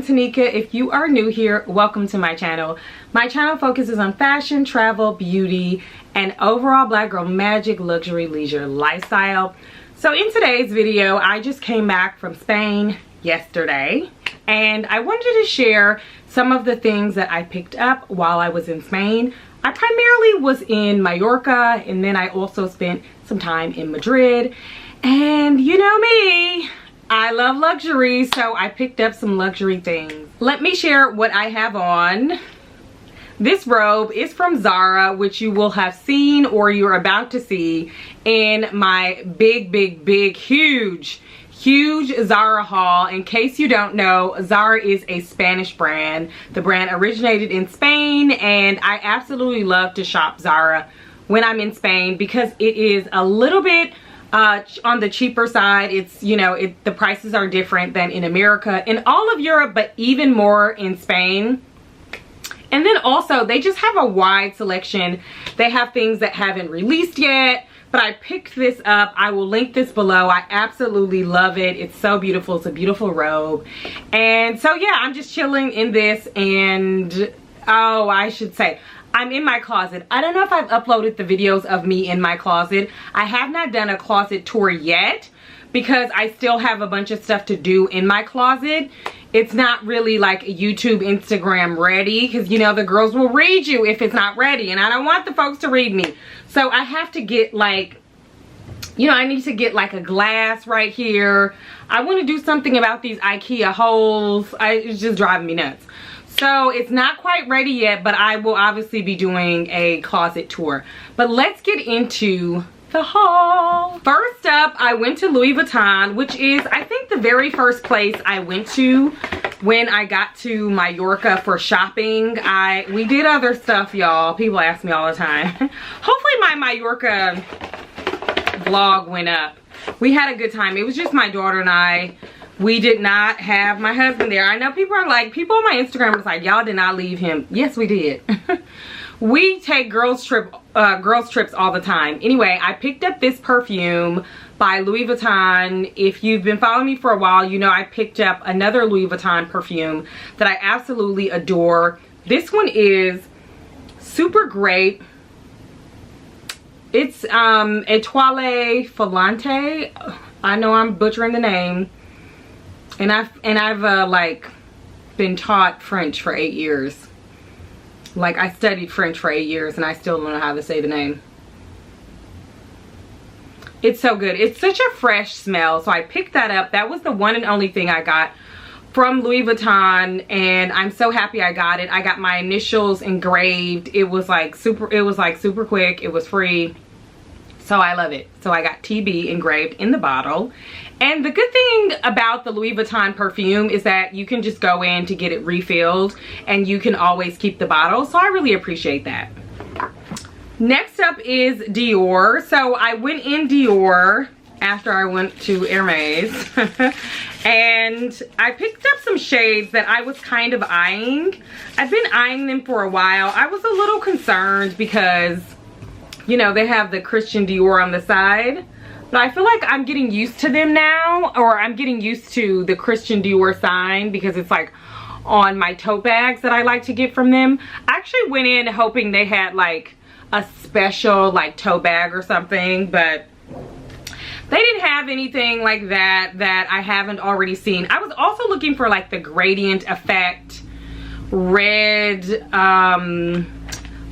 Tanika. If you are new here, welcome to my channel. My channel focuses on fashion, travel, beauty, and overall black girl magic, luxury, leisure, lifestyle. So in today's video, I just came back from Spain yesterday, and I wanted to share some of the things that I picked up while I was in Spain. I primarily was in Mallorca, and then I also spent some time in Madrid. And you know me, I love luxury, so I picked up some luxury things. Let me share what I have on. This robe is from Zara, which you will have seen or you're about to see in my huge Zara haul. In case you don't know, Zara is a Spanish brand. The brand originated in Spain, and I absolutely love to shop Zara when I'm in Spain because it is a little bit on the cheaper side. It's, you know, the prices are different than in America, in all of Europe, but even more in Spain. And then also they just have a wide selection. They have things that haven't released yet, but I picked this up. I will link this below. I absolutely love it. It's so beautiful. It's a beautiful robe. And so yeah, I'm just chilling in this, and oh, I should say, I'm in my closet. I don't know if I've uploaded the videos of me in my closet. I have not done a closet tour yet because I still have a bunch of stuff to do in my closet. It's not really like YouTube, Instagram ready, because you know the girls will read you if it's not ready, and I don't want the folks to read me. So I have to get, like, you know, I need to get like a glass right here. I want to do something about these IKEA holes. It's just driving me nuts. So it's not quite ready yet, but I will obviously be doing a closet tour. But let's get into the haul. First up, I went to Louis Vuitton, which is, I think, the very first place I went to when I got to Mallorca for shopping. We did other stuff, y'all. People ask me all the time. Hopefully my Mallorca vlog went up. We had a good time. It was just my daughter and I. We did not have my husband there. I know people are like, people on my Instagram was like, y'all did not leave him. Yes, we did. We take girls trips all the time. Anyway, I picked up this perfume by Louis Vuitton. If you've been following me for a while, you know I picked up another Louis Vuitton perfume that I absolutely adore. This one is super great. It's Étoile Filante. I know I'm butchering the name. And I've like been taught French for 8 years. Like, I studied French for 8 years and I still don't know how to say the name. It's so good. It's such a fresh smell. So I picked that up. That was the one and only thing I got from Louis Vuitton, and I'm so happy I got it. I got my initials engraved. It was like super quick. It was free. So I love it. So I got TB engraved in the bottle. And the good thing about the Louis Vuitton perfume is that you can just go in to get it refilled, and you can always keep the bottle. So I really appreciate that. Next up is Dior. So I went in Dior after I went to Hermes. And I picked up some shades that I was kind of eyeing. I've been eyeing them for a while. I was a little concerned because, you know, they have the Christian Dior on the side. But I feel like I'm getting used to them now, or I'm getting used to the Christian Dior sign because it's like on my tote bags that I like to get from them. I actually went in hoping they had like a special like tote bag or something, but they didn't have anything like that I haven't already seen. I was also looking for like the gradient effect red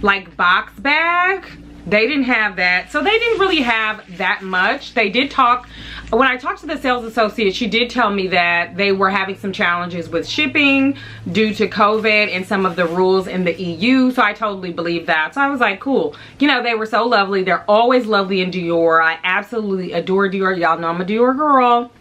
like box bag. They didn't have that, so they didn't really have that much. They did talk, when I talked to the sales associate, she did tell me that they were having some challenges with shipping due to COVID and some of the rules in the EU, so I totally believe that. So I was like, cool. You know, they were so lovely. They're always lovely in Dior. I absolutely adore Dior. Y'all know I'm a Dior girl.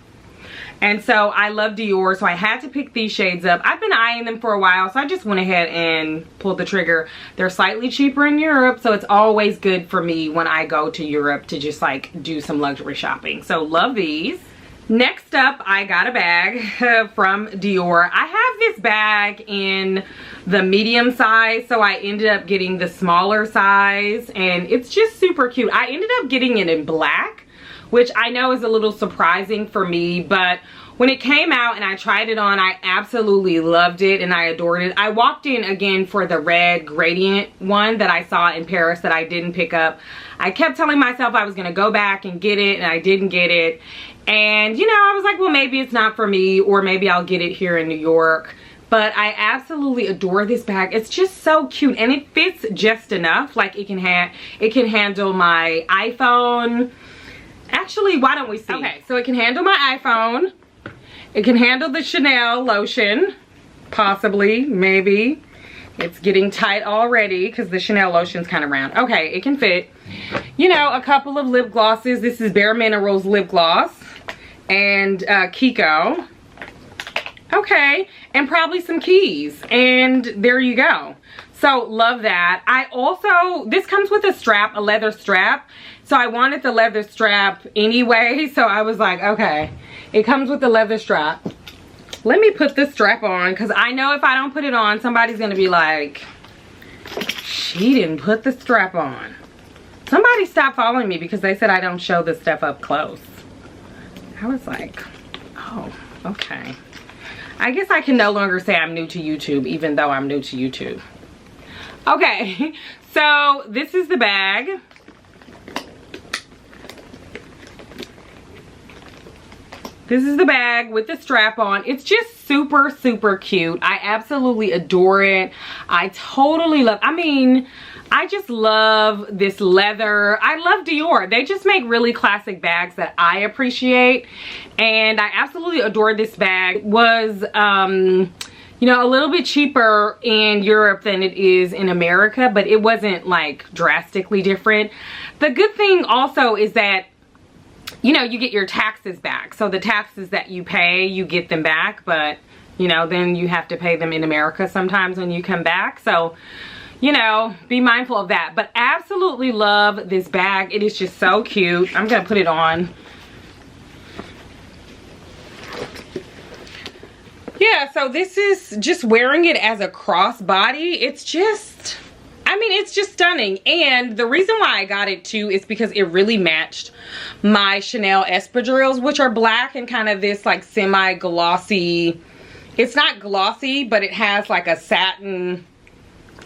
And so I love Dior, so I had to pick these shades up. I've been eyeing them for a while, so I just went ahead and pulled the trigger. They're slightly cheaper in Europe, so it's always good for me when I go to Europe to just like do some luxury shopping. So love these. Next up, I got a bag from Dior. I have this bag in the medium size, so I ended up getting the smaller size, and it's just super cute. I ended up getting it in black, which I know is a little surprising for me, but when it came out and I tried it on, I absolutely loved it and I adored it. I walked in again for the red gradient one that I saw in Paris that I didn't pick up. I kept telling myself I was going to go back and get it, and I didn't get it. And you know, I was like, well, maybe it's not for me, or maybe I'll get it here in New York. But I absolutely adore this bag. It's just so cute, and it fits just enough. Like it can handle my iPhone. Actually, why don't we see? Okay, so it can handle my iPhone. It can handle the Chanel lotion, possibly, maybe. It's getting tight already because the Chanel lotion's kind of round. Okay, it can fit, you know, a couple of lip glosses. This is Bare Minerals lip gloss and Kiko. Okay, and probably some keys, and there you go. So love that. I also, this comes with a strap, a leather strap. So I wanted the leather strap anyway. So I was like, okay, it comes with the leather strap. Let me put this strap on, because I know if I don't put it on, somebody's going to be like, she didn't put the strap on. Somebody stopped following me because they said I don't show this stuff up close. I was like, oh, okay. I guess I can no longer say I'm new to YouTube, even though I'm new to YouTube. Okay, so this is the bag. This is the bag with the strap on. It's just super, super cute. I absolutely adore it. I totally love, I mean, I just love this leather. I love Dior. They just make really classic bags that I appreciate. And I absolutely adore this bag. It was, you know, a little bit cheaper in Europe than it is in America, but it wasn't like drastically different. The good thing also is that, you know, you get your taxes back. So the taxes that you pay, you get them back, but you know, then you have to pay them in America sometimes when you come back. So, you know, be mindful of that. But absolutely love this bag. It is just so cute. I'm gonna put it on. Yeah, so this is just wearing it as a crossbody. It's just, I mean, it's just stunning. And the reason why I got it too is because it really matched my Chanel espadrilles, which are black and kind of this like semi-glossy. It's not glossy, but it has like a satin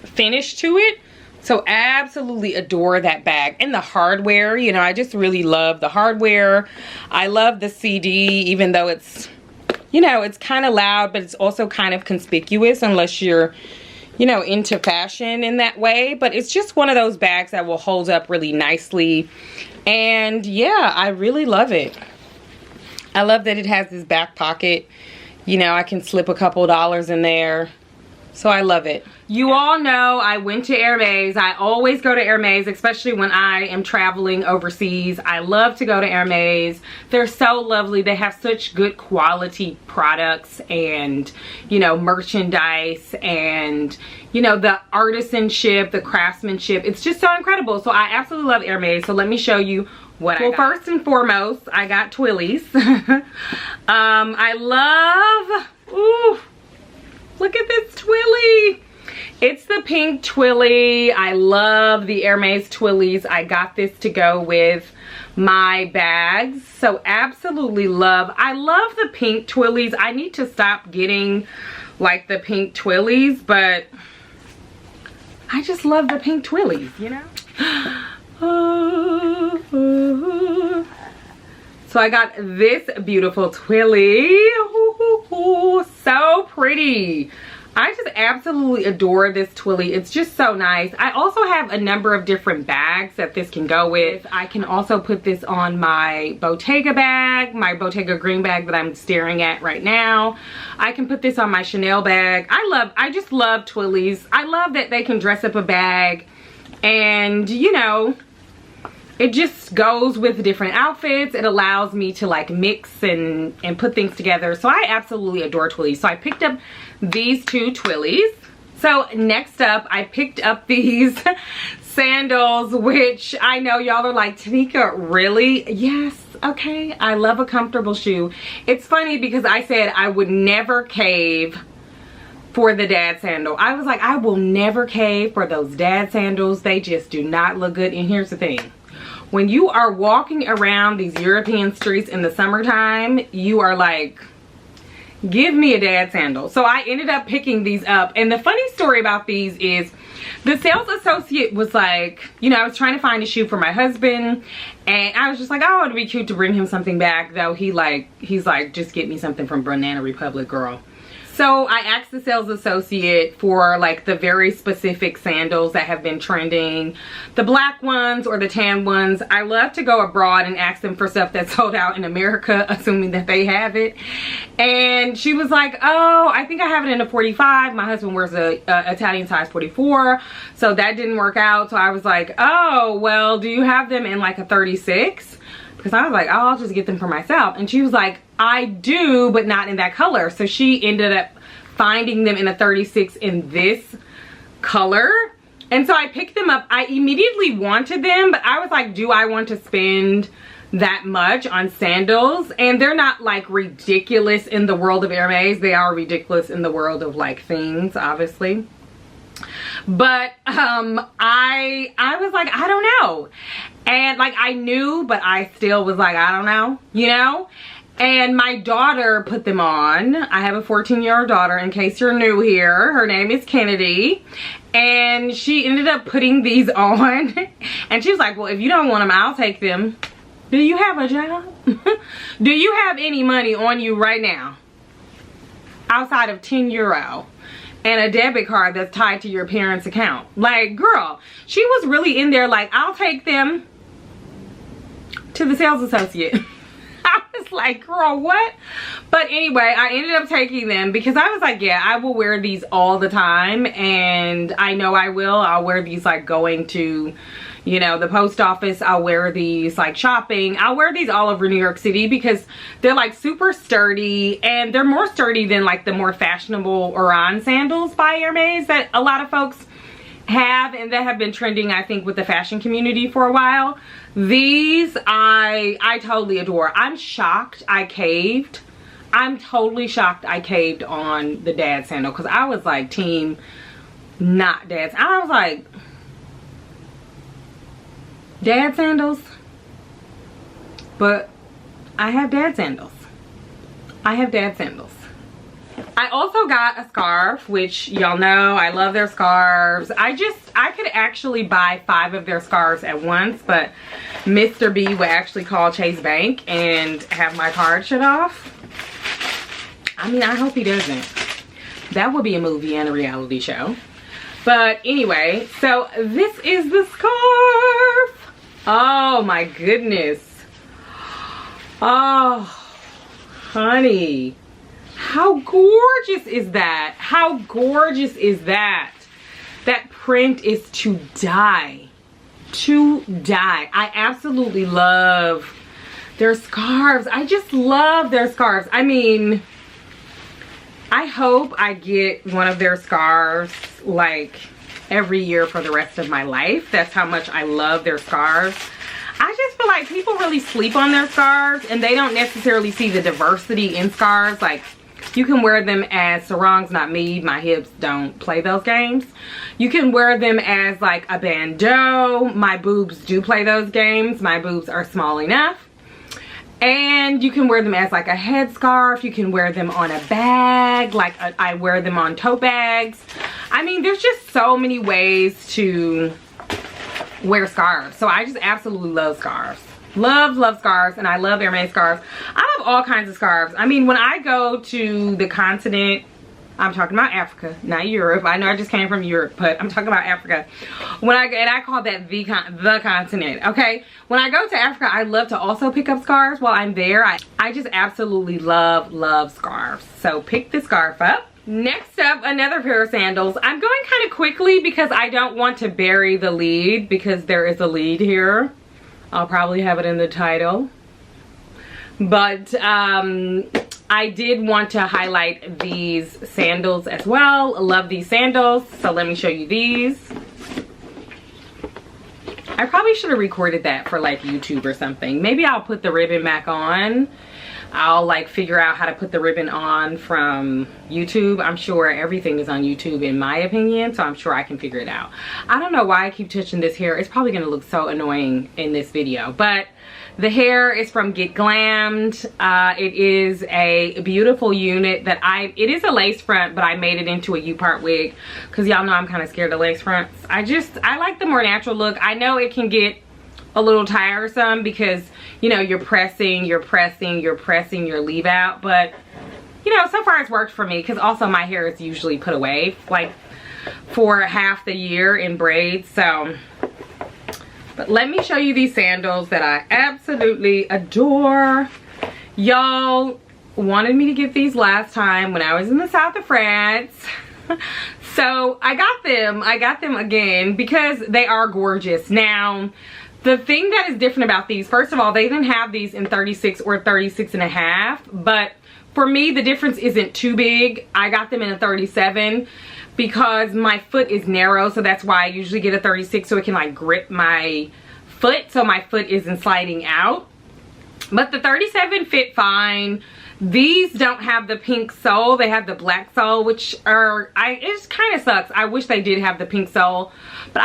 finish to it. So absolutely adore that bag. And the hardware, you know, I just really love the hardware. I love the CD, even though it's, you know, it's kind of loud, but it's also kind of conspicuous unless you're, you know, into fashion in that way. But it's just one of those bags that will hold up really nicely. And yeah, I really love it. I love that it has this back pocket. You know, I can slip a couple dollars in there. So I love it. You all know I went to Hermes. I always go to Hermes, especially when I am traveling overseas. I love to go to Hermes. They're so lovely. They have such good quality products and, you know, merchandise and, you know, the artisanship, the craftsmanship. It's just so incredible. So I absolutely love Hermes. So let me show you what I got. Well, first and foremost, I got twillies. I love, ooh, look at this twilly. It's the pink twilly. I love the Hermes twillies. I got this to go with my bags. So absolutely love. I love the pink twillies. I need to stop getting like the pink twillies, but I just love the pink twillies, you know? So I got this beautiful twilly. So pretty. I just absolutely adore this twilly. It's just so nice. I also have a number of different bags that this can go with. I can also put this on my Bottega bag, my Bottega green bag that I'm staring at right now. I can put this on my Chanel bag. I just love twillies. I love that they can dress up a bag and, you know, it just goes with different outfits. It allows me to like mix and put things together. So I absolutely adore twillies. So I picked up these two twillies. So next up, I picked up these sandals, which I know y'all are like, Tanika, really? Yes, okay. I love a comfortable shoe. It's funny because I said I would never cave for the dad sandal. I was like, I will never cave for those dad sandals. They just do not look good. And here's the thing. When you are walking around these European streets in the summertime, you are like Give me a dad sandal. So I ended up picking these up. And the funny story about these is the sales associate was like, you know, I was trying to find a shoe for my husband. And I was just like, oh, it'd be cute to bring him something back. Though he's like, just get me something from Banana Republic, girl. So I asked the sales associate for like the very specific sandals that have been trending, the black ones or the tan ones. I love to go abroad and ask them for stuff that's sold out in America, assuming that they have it. And she was like, oh, I think I have it in a 45. My husband wears a Italian size 44, so that didn't work out. So I was like, oh, well, do you have them in like a 36? Because I was like, oh, I'll just get them for myself. And she was like, I do, but not in that color. So she ended up finding them in a 36 in this color. And so I picked them up. I immediately wanted them, but I was like, do I want to spend that much on sandals? And they're not like ridiculous in the world of Hermes. They are ridiculous in the world of like things, obviously. But I was like, I don't know. And like I knew, but I still was like, I don't know, you know? And my daughter put them on. I have a 14-year-old daughter, in case you're new here. Her name is Kennedy. And she ended up putting these on. And she was like, well, if you don't want them, I'll take them. Do you have a job? Do you have any money on you right now? Outside of 10 euro. And a debit card that's tied to your parents' account. Like, girl, she was really in there like, I'll take them to the sales associate. I was like, girl, what? But anyway, I ended up taking them because I was like, yeah, I will wear these all the time. And I know I will. I'll wear these like going to, you know, the post office. I'll wear these like shopping. I'll wear these all over New York City because they're like super sturdy, and they're more sturdy than like the more fashionable Oran sandals by Hermes that a lot of folks have and that have been trending, I think, with the fashion community for a while. These I totally adore. I'm shocked I caved. I'm totally shocked I caved on the dad sandal because I was like team not dad. I was like, dad sandals? But I have dad sandals. I have dad sandals. I also got a scarf, which y'all know I love their scarves. I could actually buy 5 of their scarves at once, but Mr. B would actually call Chase Bank and have my card shut off. I mean, I hope he doesn't. That would be a movie and a reality show. But anyway, so this is the scarf. Oh my goodness. Oh, honey. How gorgeous is that? How gorgeous is that? That print is to die. To die. I absolutely love their scarves. I just love their scarves. I mean, I hope I get one of their scarves like every year for the rest of my life. That's how much I love their scarves. I just feel like people really sleep on their scarves and they don't necessarily see the diversity in scarves. Like, you can wear them as sarongs, not me. My hips don't play those games. You can wear them as like a bandeau. My boobs do play those games. My boobs are small enough. And you can wear them as like a headscarf. You can wear them on a bag. Like I wear them on tote bags. I mean, there's just so many ways to wear scarves. So I just absolutely love scarves. Love scarves, and I love Hermes scarves. I love all kinds of scarves. I mean, when I go to the continent, I'm talking about Africa, not Europe. I know I just came from Europe, but I'm talking about Africa. And I call that the continent, okay? When I go to Africa, I love to also pick up scarves while I'm there. I just absolutely love scarves. So pick the scarf up. Next up, another pair of sandals. I'm going kind of quickly because I don't want to bury the lead, because there is a lead here. I'll probably have it in the title. But I did want to highlight these sandals as well. I love these sandals. So let me show you these. I probably should have recorded that for like YouTube or something. Maybe I'll put the ribbon back on. I'll like figure out how to put the ribbon on from YouTube. I'm sure everything is on YouTube in my opinion, so I'm sure I can figure it out. I don't know why I keep touching this hair. It's probably gonna look so annoying in this video, but The hair is from Get Glammed. It is a beautiful unit that it is a lace front, but I made it into a U-part wig because y'all know I'm kind of scared of lace fronts. I like the more natural look. I know it can get a little tiresome because, you know, you're pressing your leave out, but you know, so far it's worked for me because also my hair is usually put away like for half the year in braids. So, but let me show you these sandals that I absolutely adore. Y'all wanted me to get these last time when I was in the south of France. So I got them again because they are gorgeous. Now, the thing that is different about these, first of all, they didn't have these in 36 or 36 and a half, but for me, the difference isn't too big. I got them in a 37 because my foot is narrow, so that's why I usually get a 36 so it can like grip my foot so my foot isn't sliding out. But the 37 fit fine. These don't have the pink sole, they have the black sole, which it just kind of sucks. I wish they did have the pink sole, but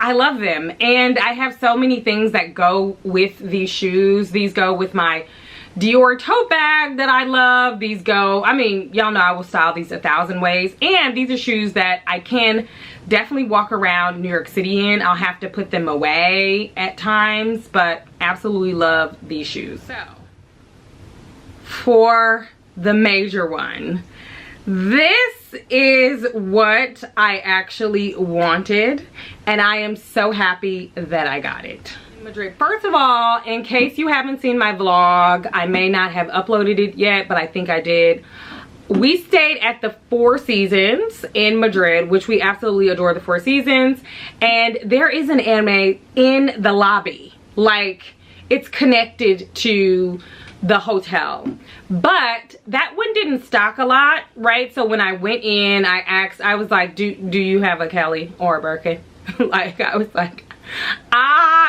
I love them, and I have so many things that go with these shoes. These go with my Dior tote bag that I love. These go, I mean, y'all know I will style these 1,000 ways, and these are shoes that I can definitely walk around New York City in. I'll have to put them away at times, but absolutely love these shoes. So, for the major one, this is what I actually wanted, and I am so happy that I got it. Madrid. First of all, in case you haven't seen my vlog, I may not have uploaded it yet, but I think I did. We stayed at the Four Seasons in Madrid, which we absolutely adore the Four Seasons, and there is an Hermes in the lobby. Like, it's connected to the hotel, but that one didn't stock a lot, right? So when I went in, I asked, I was like, do you have a Kelly or a Birkin? Like, I was like,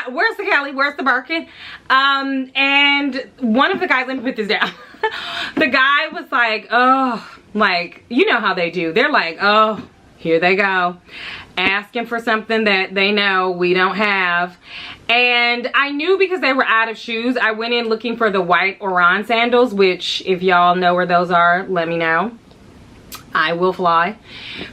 where's the Kelly, where's the Birkin? And one of the guys, let me put this down. The guy was like, oh, like, you know how they do, they're like, oh, here they go, asking for something that they know we don't have. And I knew because they were out of shoes. I went in looking for the white Oran sandals, which if y'all know where those are, let me know. I will fly.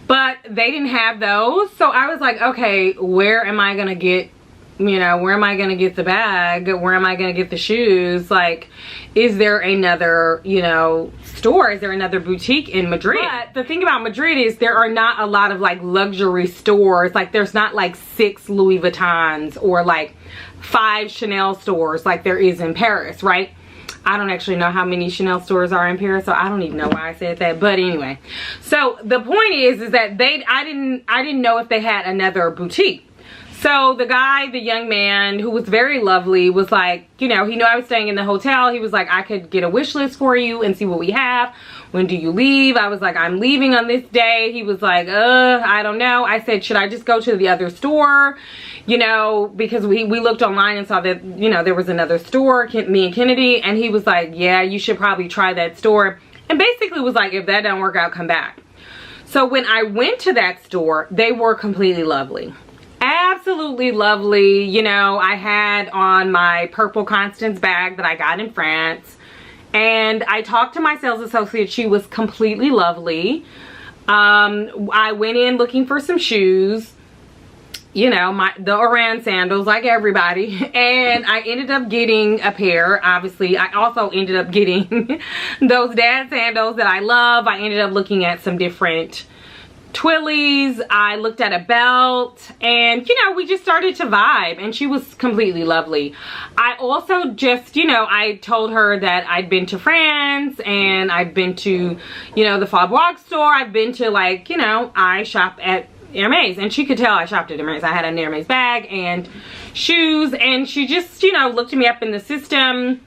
But they didn't have those. So I was like, okay, where am I gonna get, you know, where am I gonna get the bag? Where am I gonna get the shoes? Like, is there another, you know, store? Is there another boutique in Madrid? But the thing about Madrid is there are not a lot of like luxury stores. Like, there's not like 6 Louis Vuittons or like 5 Chanel stores like there is in Paris, right? I don't actually know how many Chanel stores are in Paris, so I don't even know why I said that. But anyway, so the point is that I didn't know if they had another boutique. So the guy, the young man, who was very lovely, was like, you know, he knew I was staying in the hotel. He was like, I could get a wish list for you and see what we have. When do you leave? I was like, I'm leaving on this day. He was like, I don't know. I said, should I just go to the other store? You know, because we looked online and saw that, you know, there was another store, me and Kennedy. And he was like, yeah, you should probably try that store. And basically was like, if that don't work out, come back. So when I went to that store, they were completely lovely. Absolutely lovely. You know, I had on my purple Constance bag that I got in France, and I talked to my sales associate. She was completely lovely. I went in looking for some shoes, you know, the Oran sandals like everybody, and I ended up getting a pair. Obviously, I also ended up getting those dad sandals that I love. I ended up looking at some different twillies. I looked at a belt, and you know, we just started to vibe, and she was completely lovely. I also just, you know, I told her that I'd been to France, and I've been to, you know, the Faubourg store. I've been to, like, you know, I shop at Hermes, and she could tell I shopped at Hermes. I had an Hermes bag and shoes, and she just, you know, looked me up in the system.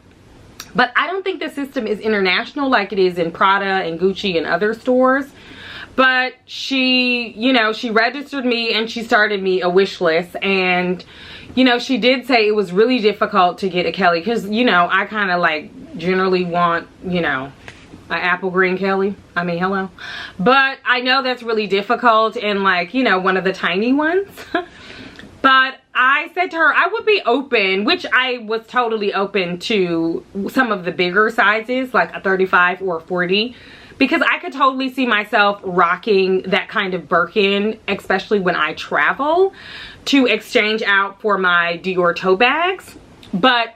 But I don't think the system is international like it is in Prada and Gucci and other stores. But she, you know, she registered me and she started me a wish list. And, you know, she did say it was really difficult to get a Kelly. Because, you know, I kind of like generally want, you know, an apple green Kelly. I mean, hello. But I know that's really difficult and, like, you know, one of the tiny ones. But I said to her I would be open, which I was totally open to some of the bigger sizes, like a 35 or a 40, because I could totally see myself rocking that kind of Birkin, especially when I travel, to exchange out for my Dior tote bags. But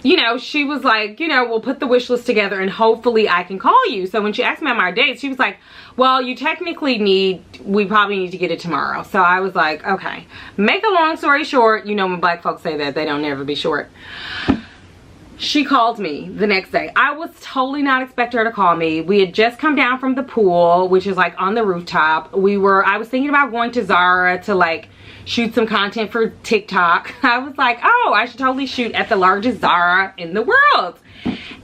you know, she was like, you know, we'll put the wish list together and hopefully I can call you. So when she asked me on my dates, she was like, well, you technically we probably need to get it tomorrow. So I was like, okay. Make a long story short, you know when black folks say that, they don't ever be short. She called me the next day. I was totally not expecting her to call me. We had just come down from the pool, which is like on the rooftop. I was thinking about going to Zara to like shoot some content for TikTok. I was like, oh, I should totally shoot at the largest Zara in the world.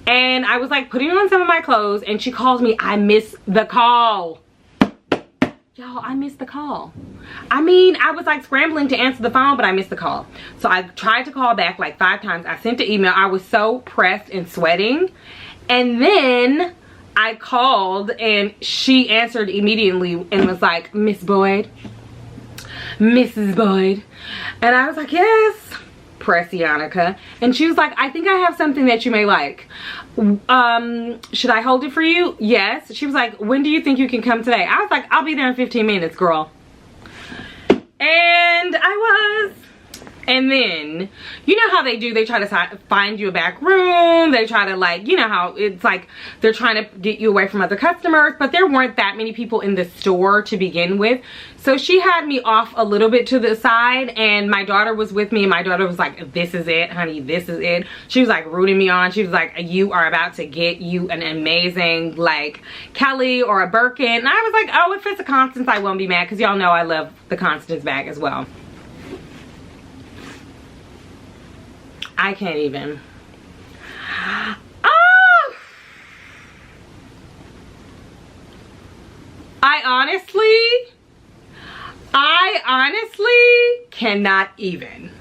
And I was like putting on some of my clothes and she calls me. I missed the call. Y'all, I missed the call. I mean, I was like scrambling to answer the phone, but I missed the call. So I tried to call back like 5 times. I sent the email. I was so pressed and sweating. And then I called and she answered immediately and was like, Miss Boyd, Mrs. Boyd. And I was like, yes, Pressianica. And she was like, I think I have something that you may like. Should I hold it for you? Yes. She was like, when do you think you can come today? I was like, I'll be there in 15 minutes, girl. And I was. And then, you know how they do, they try to find you a back room. They try to like, you know how it's like they're trying to get you away from other customers, but there weren't that many people in the store to begin with. So she had me off a little bit to the side and my daughter was with me and my daughter was like, this is it, honey, this is it. She was like rooting me on. She was like, you are about to get you an amazing like Kelly or a Birkin. And I was like, oh, if it's a Constance, I won't be mad because y'all know I love the Constance bag as well. I can't even. Oh! I honestly cannot even.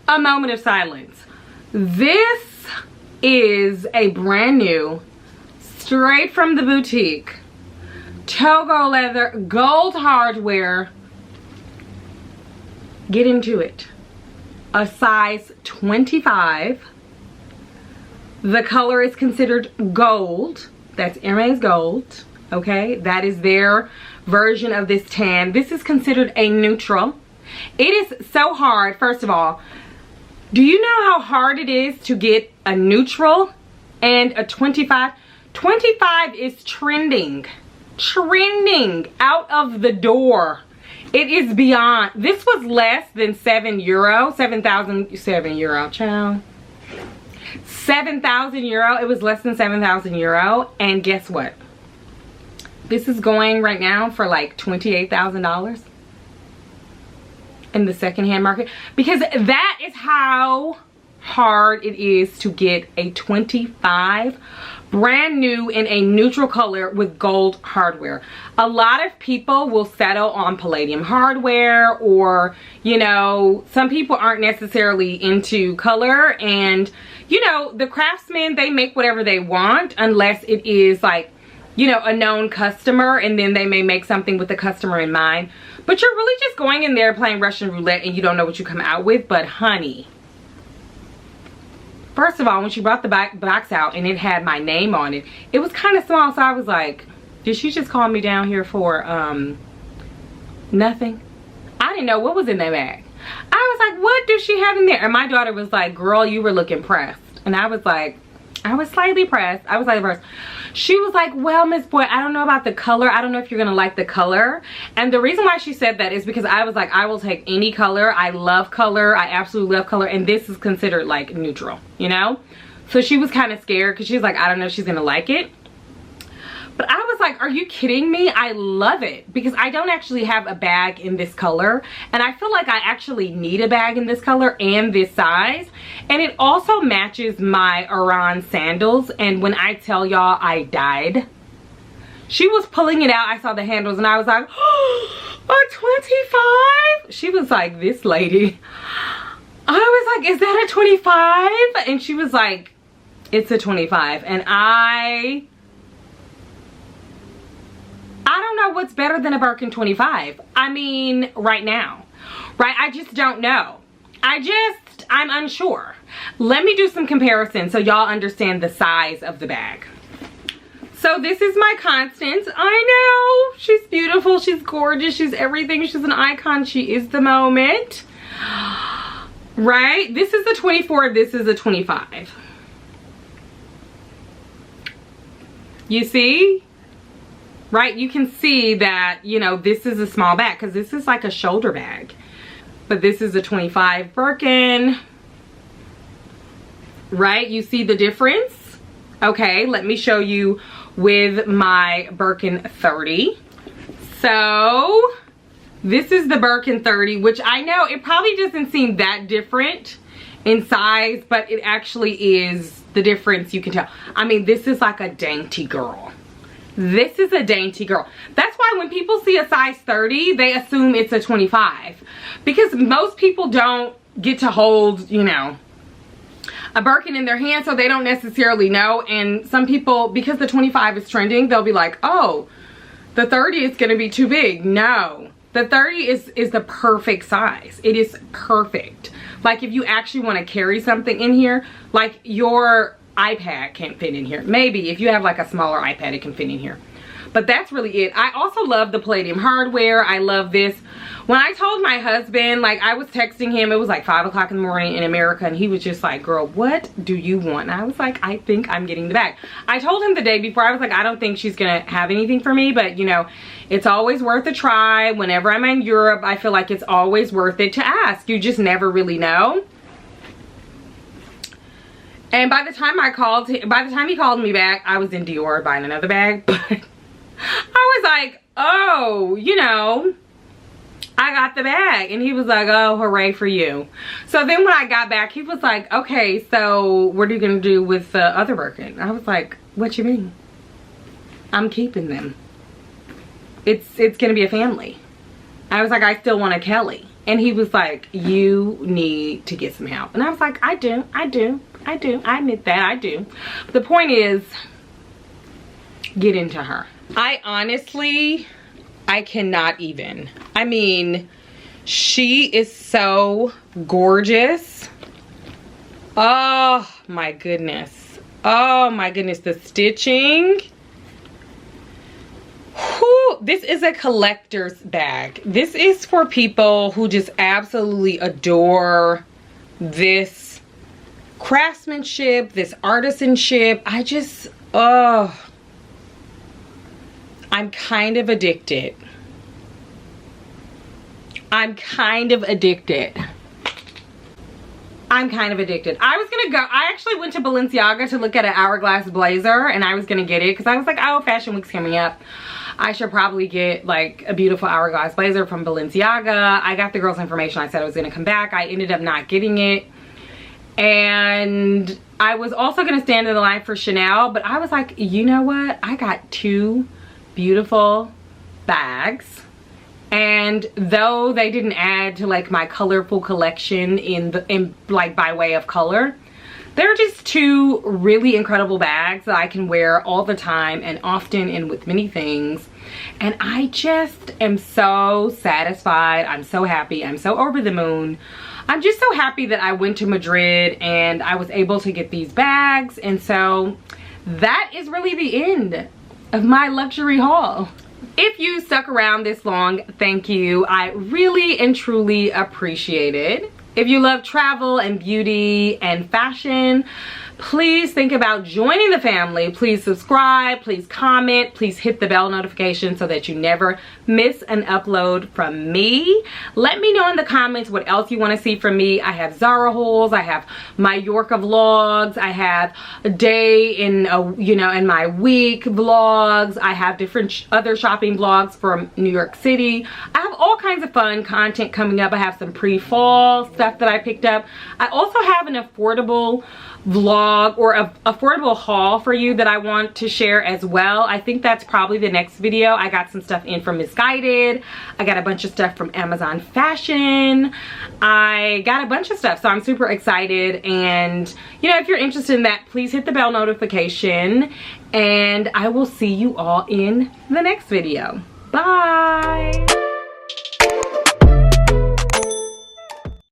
A moment of silence. This is a brand new, straight from the boutique, Togo leather, gold hardware. Get into it. A size 25. The color is considered gold. That's Hermes gold. Okay, that is their version of this tan. This is considered a neutral. It is so hard. First of all, do you know how hard it is to get a neutral and a 25? 25 is trending out of the door. It is beyond. This was less than €7, 7,000 euro, child. 7,000 euro. It was less than 7,000 euro. And guess what? This is going right now for like $28,000 in the secondhand market, because that is how hard it is to get a 25 brand new in a neutral color with gold hardware. A lot of people will settle on palladium hardware, or you know, some people aren't necessarily into color, and you know, the craftsmen, they make whatever they want unless it is like, you know, a known customer, and then they may make something with the customer in mind. But you're really just going in there playing Russian roulette and you don't know what you come out with. But honey, first of all, when she brought the box out and it had my name on it, it was kind of small. So I was like, did she just call me down here for nothing? I didn't know what was in that bag. I was like, what does she have in there? And my daughter was like, girl, you were looking pressed. And I was like, I was slightly pressed. She was like, well, Miss Boyd, I don't know about the color. I don't know if you're gonna like the color. And the reason why she said that is because I was like, I will take any color. I love color. I absolutely love color. And this is considered like neutral, you know? So she was kind of scared because she was like, I don't know if she's gonna like it. But I was like, are you kidding me? I love it because I don't actually have a bag in this color. And I feel like I actually need a bag in this color and this size. And it also matches my Iran sandals. And when I tell y'all, I died. She was pulling it out. I saw the handles and I was like, oh, a 25? She was like, this lady. I was like, is that a 25? And she was like, it's a 25. And I I don't know what's better than a Birkin 25. I mean, right now, right? I just don't know. I'm unsure. Let me do some comparisons so y'all understand the size of the bag. So this is my Constance. I know, she's beautiful, she's gorgeous, she's everything, she's an icon, she is the moment. Right? This is a 24, this is a 25. You see? Right? You can see that, you know, this is a small bag because this is like a shoulder bag. But this is a 25 Birkin. Right? You see the difference? Okay, let me show you with my Birkin 30. So this is the Birkin 30, which I know it probably doesn't seem that different in size, but it actually is the difference. You can tell. I mean, this is like a dainty girl. This is a dainty girl. That's why when people see a size 30, they assume it's a 25, because most people don't get to hold, you know, a Birkin in their hand, so they don't necessarily know. And some people, because the 25 is trending, they'll be like, oh, the 30 is gonna be too big. No, the 30 is the perfect size. It is perfect. Like if you actually want to carry something in here, like your iPad can't fit in here. Maybe if you have like a smaller iPad, it can fit in here. But that's really it. I also love the palladium hardware. I love this. When I told my husband, like I was texting him, it was like 5 o'clock in the morning in America, and he was just like, girl, what do you want? And I was like, I think I'm getting the bag. I told him the day before, I was like, I don't think she's gonna have anything for me, but you know, it's always worth a try. Whenever I'm in Europe, I feel like it's always worth it to ask. You just never really know. And by the time he called me back, I was in Dior buying another bag. But I was like, oh, you know, I got the bag. And he was like, oh, hooray for you. So then when I got back, he was like, okay, so what are you gonna do with the other Birkin? I was like, what you mean? I'm keeping them. It's gonna be a family. I was like, I still want a Kelly. And he was like, you need to get some help. And I was like, I do. I admit that, I do. But the point is, get into her. I honestly, I cannot even. I mean, she is so gorgeous. Oh my goodness. Oh my goodness, the stitching. Whew, this is a collector's bag. This is for people who just absolutely adore this craftsmanship, this artisanship. I just, oh, I'm kind of addicted. I'm kind of addicted. I was gonna go, I actually went to Balenciaga to look at an hourglass blazer, and I was gonna get it because I was like, oh, fashion week's coming up. I should probably get like a beautiful hourglass blazer from Balenciaga. I got the girl's information. I said I was gonna come back. I ended up not getting it. And I was also gonna stand in the line for Chanel, but I was like, you know what? I got 2 beautiful bags. And though they didn't add to like my colorful collection in like by way of color, they're just 2 really incredible bags that I can wear all the time and often and with many things. And I just am so satisfied. I'm so happy. I'm so over the moon. I'm just so happy that I went to Madrid and I was able to get these bags. And so that is really the end of my luxury haul. If you stuck around this long, thank you. I really and truly appreciate it. If you love travel and beauty and fashion, please think about joining the family. Please subscribe, please comment, please hit the bell notification so that you never miss an upload from me. Let me know in the comments what else you want to see from me. I have Zara hauls, I have Mallorca vlogs, I have a day in in my week vlogs, I have different other shopping vlogs from New York City. I have all kinds kinds of fun content coming up. I have some pre-fall stuff that I picked up. I also have an affordable vlog or a affordable haul for you that I want to share as well. I think that's probably the next video. I got some stuff in from Missguided. I got a bunch of stuff from Amazon Fashion. I got a bunch of stuff, so I'm super excited. And you know, if you're interested in that, please hit the bell notification, and I will see you all in the next video. Bye.